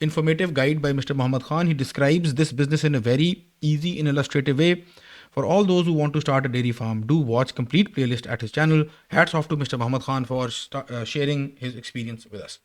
informative guide by Mr. Mohammed Khan. He describes this business in a very easy and illustrative way. For all those who want to start a dairy farm, do watch complete playlist at his channel. Hats off to Mr. Mohammed Khan for sharing his experience with us.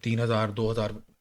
3,000 2,000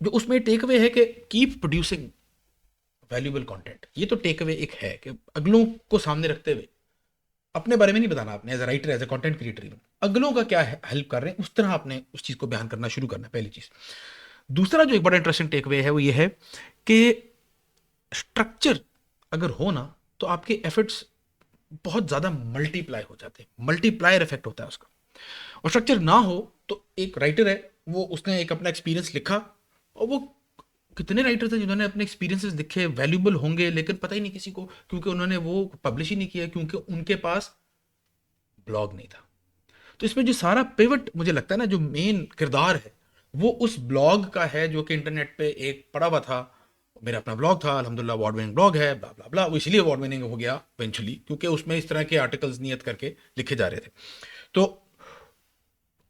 جو اس میں ٹیک اوے ہے کہ cap producing valuable content. یہ تو ٹیک اوے ایک ہے کہ اگلوں کو سامنے رکھتے ہوئے اپنے بارے میں نہیں بتانا آپ نے as a writer as a content creator, اگلوں کا کیا ہیلپ کر رہے ہیں اس طرح آپ نے اس چیز کو بیان کرنا شروع کرنا ہے، پہلی چیز. دوسرا جو ایک بڑا انٹرسٹنگ ٹیک اوے ہے وہ یہ ہے کہ اسٹرکچر اگر ہو نا تو آپ کے ایفرٹس بہت زیادہ ملٹی پلائی ہو جاتے ہیں، ملٹی پلائر افیکٹ ہوتا ہے اس کا. اور اسٹرکچر نہ ہو تو ایک رائٹر ہے وہ اس نے ایک اپنا ایکسپیرینس لکھا، اور وہ کتنے رائٹر تھے جنہوں نے اپنے ایکسپیرینسز لکھے ویلیوبل ہوں گے لیکن پتہ ہی نہیں کسی کو، کیونکہ انہوں نے وہ پبلش ہی نہیں کیا، کیونکہ ان کے پاس بلاگ نہیں تھا. تو اس میں جو سارا پیوٹ مجھے لگتا ہے نا، جو مین کردار ہے وہ اس بلاگ کا ہے جو کہ انٹرنیٹ پہ ایک پڑا ہوا تھا. میرا اپنا بلاگ تھا الحمدللہ، اوارڈ وننگ بلاگ ہے، بلا بلا بلا. وہ اس لیے اوارڈ وننگ ہو گیا ایونچولی کیونکہ اس میں اس طرح کے آرٹیکلز نیت کر کے لکھے جا رہے تھے. تو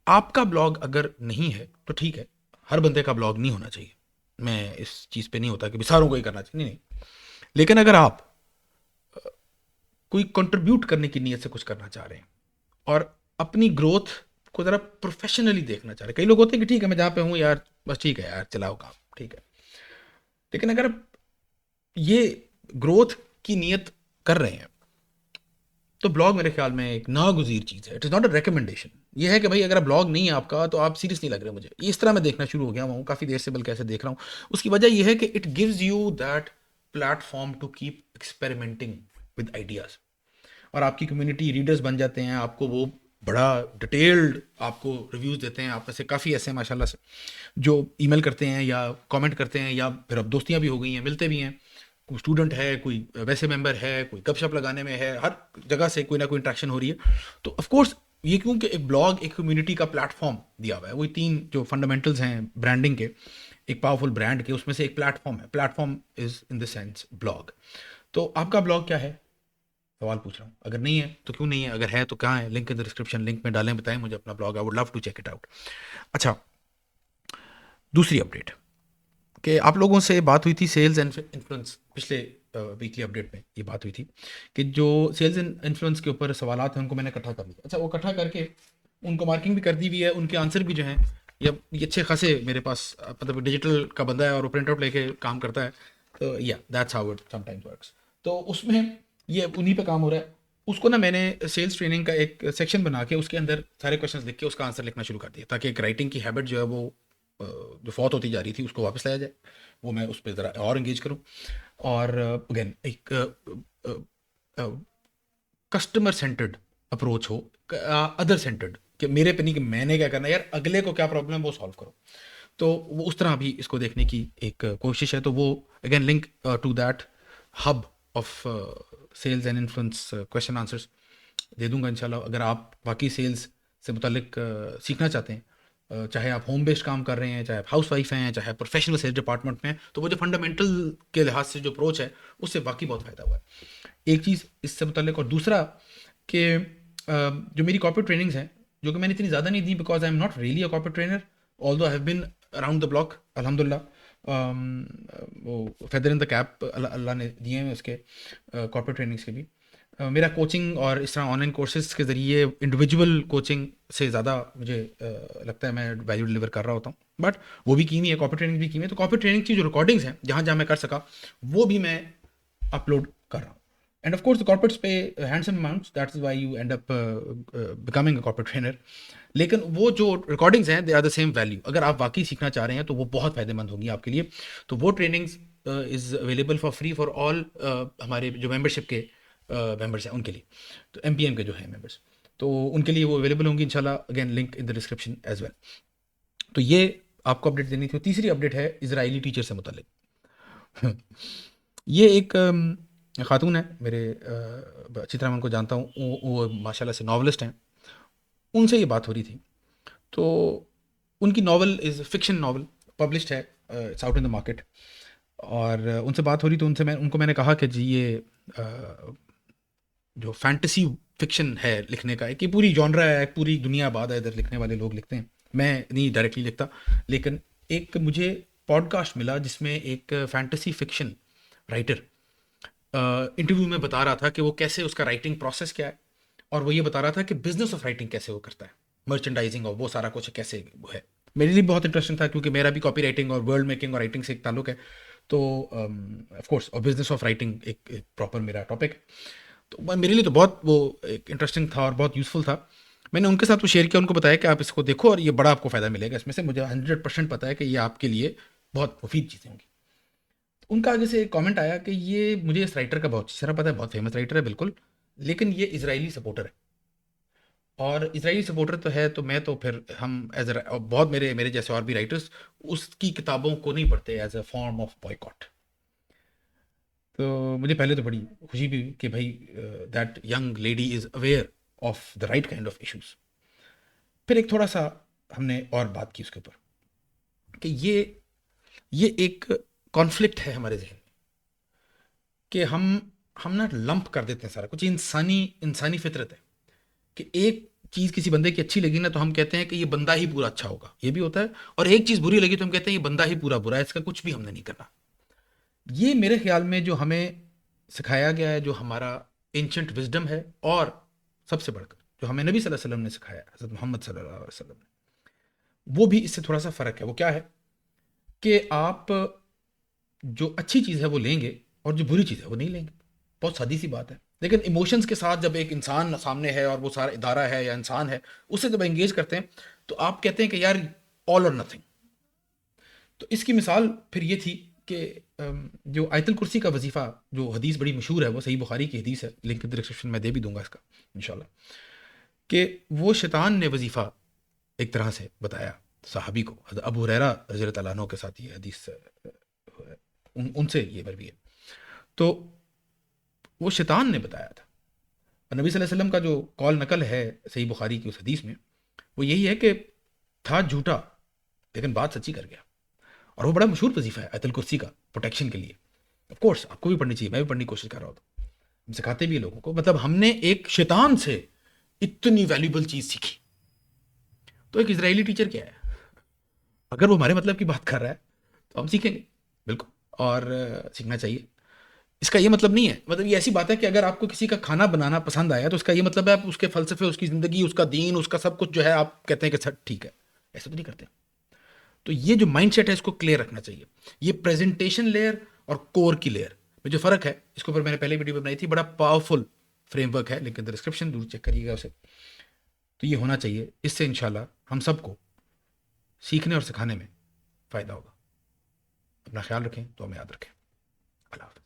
آپ کا بلاگ اگر نہیں ہے تو ٹھیک ہے، ہر بندے کا بلاگ نہیں ہونا چاہیے، میں اس چیز پہ نہیں ہوتا کہ ساروں کو ہی کرنا چاہیے، نہیں. لیکن اگر آپ کوئی کنٹریبیوٹ کرنے کی نیت سے کچھ کرنا چاہ رہے ہیں اور اپنی گروتھ کو ذرا پروفیشنلی دیکھنا چاہ رہے ہیں، کئی لوگ ہوتے ہیں کہ ٹھیک ہے میں جہاں پہ ہوں یار بس ٹھیک ہے یار چلاؤ کام ٹھیک ہے. لیکن اگر یہ گروتھ کی نیت کر رہے ہیں تو بلاگ میرے خیال میں ایک ناگزیر چیز ہے. It is not a recommendation. یہ ہے کہ بھائی اگر بلاگ نہیں ہے آپ کا تو آپ سیریس نہیں لگ رہے مجھے. اس طرح میں دیکھنا شروع ہو گیا ہوں کافی دیر سے، بلکہ ایسے دیکھ رہا ہوں. اس کی وجہ یہ ہے کہ it gives you that platform to keep experimenting with ideas. اور آپ کی کمیونٹی ریڈرز بن جاتے ہیں، آپ کو وہ بڑا ڈیٹیلڈ آپ کو ریویوز دیتے ہیں. آپ میں سے کافی ایسے ہیں ماشاء اللہ سے جو ای میل کرتے ہیں یا کامنٹ کرتے ہیں، یا پھر اب دوستیاں بھی ہو گئی ہیں، ملتے بھی ہیں. کوئی اسٹوڈنٹ ہے، کوئی ویسے ممبر ہے، کوئی گپ شپ لگانے میں ہے، ہر جگہ سے کوئی نہ کوئی انٹریکشن ہو رہی ہے. تو آف کورس یہ کیونکہ ایک بلاگ ایک کمیونٹی کا پلیٹ فارم دیا ہوا ہے. وہی تین جو فنڈامنٹلز ہیں برانڈنگ کے، ایک پاورفل برانڈ کے، اس میں سے ایک پلیٹ فارم ہے. Plate form is in the sense blog. تو آپ کا بلاگ کیا ہے؟ سوال پوچھ رہا ہوں. اگر نہیں ہے تو کیوں نہیں ہے؟ اگر ہے تو کہاں ہے؟ لنک ان ڈسکرپشن، لنک میں ڈالیں، بتائیں مجھے اپنا blog. I would love to check it out. اچھا، دوسری اپڈیٹ کہ آپ لوگوں سے بات ہوئی تھی سیلز اینڈ انفلوئنس. پچھلے ویکلی اپڈیٹ میں یہ بات ہوئی تھی کہ جو سیلز اینڈ انفلوئنس کے اوپر سوالات ہیں ان کو میں نے اکٹھا کر لیا. اچھا، وہ اکٹھا کر کے ان کو مارکنگ بھی کر دی ہوئی ہے. ان کے آنسر بھی جو ہیں یہ اچھے خاصے میرے پاس، مطلب ڈیجیٹل کا بندہ ہے اور وہ پرنٹ آؤٹ لے کے کام کرتا ہے. تو یا that's how it some times works. تو اس میں یہ انہیں پہ کام ہو رہا ہے. اس کو نا میں نے سیلس ٹریننگ کا ایک سیکشن بنا کے اس کے اندر سارے کوشچنس لکھ کے اس کا آنسر لکھنا شروع کر دیا، تاکہ ایک رائٹنگ کی ہیبٹ جو ہے وہ جو فوت ہوتی جا رہی تھی اس کو واپس لایا جائے. وہ میں اس پہ ذرا اور انگیج کروں. اور اگین ایک کسٹمر سینٹرڈ اپروچ ہو، ادر سینٹرڈ، کہ میرے پہ نہیں کہ میں نے کیا کرنا ہے یار، اگلے کو کیا پرابلم ہے وہ سالو کرو. تو وہ اس طرح بھی اس کو دیکھنے کی ایک کوشش ہے. تو وہ again link to that hub of sales and influence question answers دے دوں گا انشاءاللہ. اگر آپ باقی سیلز سے متعلق سیکھنا چاہتے ہیں، چاہے آپ ہوم بیسڈ کام کر رہے ہیں، چاہے آپ ہاؤس وائف ہیں، چاہے آپ پروفیشنل سیلز ڈپارٹمنٹ میں ہیں، تو وہ جو فنڈامنٹل کے لحاظ سے جو اپروچ ہے اس سے واقعی بہت فائدہ ہوا ہے. ایک چیز اس سے متعلق. اور دوسرا کہ جو میری کارپوریٹ ٹریننگز ہیں، جو کہ میں نے اتنی زیادہ نہیں دی because I am not really a corporate trainer, although I have been around the block الحمد للہ. وہ فیدر ان دا کیپ اللہ نے دیے ہیں اس کے کارپوریٹ ٹریننگس کے بھی. میرا کوچنگ اور اس طرح آن لائن کورسز کے ذریعے انڈیویجول کوچنگ سے زیادہ مجھے لگتا ہے میں ویلیو ڈلیور کر رہا ہوتا ہوں. بٹ وہ بھی کیمی ہے، کارپوریٹ ٹریننگ بھی کیمی ہے. تو کارپوریٹ ٹریننگ کی جو ریکارڈنگس ہیں جہاں جہاں میں کر سکا وہ بھی میں اپلوڈ کر رہا ہوں. اینڈ آف کورس کارپوریٹس پہ handsome amounts, that's why you end up becoming a corporate trainer. لیکن وہ جو ریکارڈنگز ہیں they are the same value. اگر آپ واقعی سیکھنا چاہ رہے ہیں تو وہ بہت فائدہ مند ہوگی آپ کے لیے. تو وہ trainings is available for free for all ہمارے جو ممبرشپ کے ممبرس ہیں ان کے لیے، تو ایم پی ایم کے جو ہیں ممبرس، تو ان کے لیے وہ اویلیبل ہوں گی انشاءاللہ. Again link in the description as well. تو یہ آپ کو اپڈیٹ دینی تھی. تیسری اپڈیٹ ہے اسرائیلی ٹیچر سے متعلق. یہ ایک خاتون ہے میرے، اچھی طرح میں ان کو جانتا ہوں، وہ ماشاء اللہ سے ناولسٹ ہیں. ان سے یہ بات ہو رہی تھی. تو ان کی novel is fiction novel, published ہے، it's out in the market. اور ان سے بات ہو رہی تو ان کو میں نے کہا کہ جی یہ جو فینٹیسی فکشن ہے لکھنے کا، ایک یہ پوری جانرا ہے، ایک پوری دنیا آباد ہے، ادھر لکھنے والے لوگ لکھتے ہیں. میں نہیں ڈائریکٹلی لکھتا، لیکن ایک مجھے پوڈ کاسٹ ملا جس میں ایک فینٹیسی فکشن رائٹر انٹرویو میں بتا رہا تھا کہ وہ کیسے اس کا رائٹنگ پروسیس کیا ہے. اور وہ یہ بتا رہا تھا کہ بزنس آف رائٹنگ کیسے وہ کرتا ہے، مرچنڈائزنگ اور وہ سارا کچھ کیسے وہ ہے. میرے لیے بہت انٹرسٹنگ تھا کیونکہ میرا بھی کاپی رائٹنگ اور ورلڈ میکنگ اور رائٹنگ سے ایک تعلق ہے. تو آف کورس اور بزنس آف رائٹنگ ایک پراپر میرا ٹاپک ہے. تو میرے لیے تو بہت وہ ایک انٹرسٹنگ تھا اور بہت یوزفل تھا. میں نے ان کے ساتھ وہ شیئر کیا, ان کو بتایا کہ آپ اس کو دیکھو اور یہ بڑا آپ کو فائدہ ملے گا اس میں سے, مجھے 100% پتا ہے کہ یہ آپ کے لیے بہت مفید چیزیں ہوں گی. ان کا آگے سے ایک کامنٹ آیا کہ یہ مجھے اس رائٹر کا بہت اچھی طرح پتا ہے, بہت فیمس رائٹر ہے بالکل, لیکن یہ اسرائیلی سپورٹر ہے. اور اسرائیلی سپورٹر تو ہے, تو میں تو پھر ہم ایز اے بہت میرے جیسے اور بھی رائٹرس اس کی کتابوں کو نہیں پڑھتے ایز اے فارم آف بوائکاٹ. تو مجھے پہلے تو بڑی خوشی بھی ہوئی کہ بھائی that young lady is aware of the right kind of issues. پھر ایک تھوڑا سا ہم نے اور بات کی اس کے اوپر کہ یہ ایک کانفلکٹ ہے ہمارے ذہن میں کہ ہم نا لمپ کر دیتے ہیں سارا کچھ. انسانی فطرت ہے کہ ایک چیز کسی بندے کی اچھی لگی نا تو ہم کہتے ہیں کہ یہ بندہ ہی پورا اچھا ہوگا, یہ بھی ہوتا ہے. اور ایک چیز بری لگی تو ہم کہتے ہیں یہ بندہ ہی پورا برا ہے, اس کا کچھ بھی ہم نے نہیں کرنا. یہ میرے خیال میں جو ہمیں سکھایا گیا ہے, جو ہمارا اینشنٹ وزڈم ہے, اور سب سے بڑھ کر جو ہمیں نبی صلی اللہ علیہ وسلم نے سکھایا, حضرت محمد صلی اللہ علیہ وسلم نے, وہ بھی اس سے تھوڑا سا فرق ہے. وہ کیا ہے کہ آپ جو اچھی چیز ہے وہ لیں گے اور جو بری چیز ہے وہ نہیں لیں گے. بہت سادی سی بات ہے. لیکن ایموشنز کے ساتھ جب ایک انسان سامنے ہے اور وہ سارا ادارہ ہے یا انسان ہے, اس سے جب انگیج کرتے ہیں تو آپ کہتے ہیں کہ یار آل اور نتھنگ. تو اس کی مثال پھر یہ تھی کہ جو آیت الکرسی کا وظیفہ, جو حدیث بڑی مشہور ہے, وہ صحیح بخاری کی حدیث ہے, لنک ڈسکرپشن میں دے بھی دوں گا اس کا انشاءاللہ, کہ وہ شیطان نے وظیفہ ایک طرح سے بتایا صحابی کو. حضرت ابو ہریرہ رضی اللہ تعالیٰ عنہ کے ساتھ یہ حدیث ان سے یہ مروی ہے. تو وہ شیطان نے بتایا تھا. اور نبی صلی اللہ علیہ وسلم کا جو قول نقل ہے صحیح بخاری کی اس حدیث میں, وہ یہی ہے کہ تھا جھوٹا لیکن بات سچی کر گیا. اور وہ بڑا مشہور وظیفہ ہے آیت الکرسی کا پروٹیکشن کے لیے. آف کورس آپ کو بھی پڑھنی چاہیے, میں بھی پڑھنے کی کوشش کر رہا ہوں, ہم سکھاتے بھی ہیں لوگوں کو. مطلب ہم نے ایک شیطان سے اتنی ویلیوبل چیز سیکھی. تو ایک اسرائیلی ٹیچر کیا ہے, اگر وہ ہمارے مطلب کی بات کر رہا ہے تو ہم سیکھیں گے بالکل, اور سیکھنا چاہیے. اس کا یہ مطلب نہیں ہے, مطلب یہ ایسی بات ہے کہ اگر آپ کو کسی کا کھانا بنانا پسند آیا تو اس کا یہ مطلب ہے آپ اس کے فلسفے, اس کی زندگی, اس کا دین, اس کا سب کچھ جو ہے آپ کہتے ہیں کہ سر ٹھیک ہے. ایسا تو نہیں کرتے. تو یہ جو مائنڈ سیٹ ہے اس کو کلیئر رکھنا چاہیے. یہ پریزنٹیشن لیئر اور کور کی لیئر میں جو فرق ہے, اس کے اوپر میں نے پہلے ویڈیو بنائی تھی, بڑا پاورفل فریم ورک ہے, لیکن ڈسکرپشن ضرور چیک کریے گا اسے. تو یہ ہونا چاہیے, اس سے انشاءاللہ ہم سب کو سیکھنے اور سکھانے میں فائدہ ہوگا. اپنا خیال رکھیں, تو ہمیں یاد رکھیں. اللہ حافظ.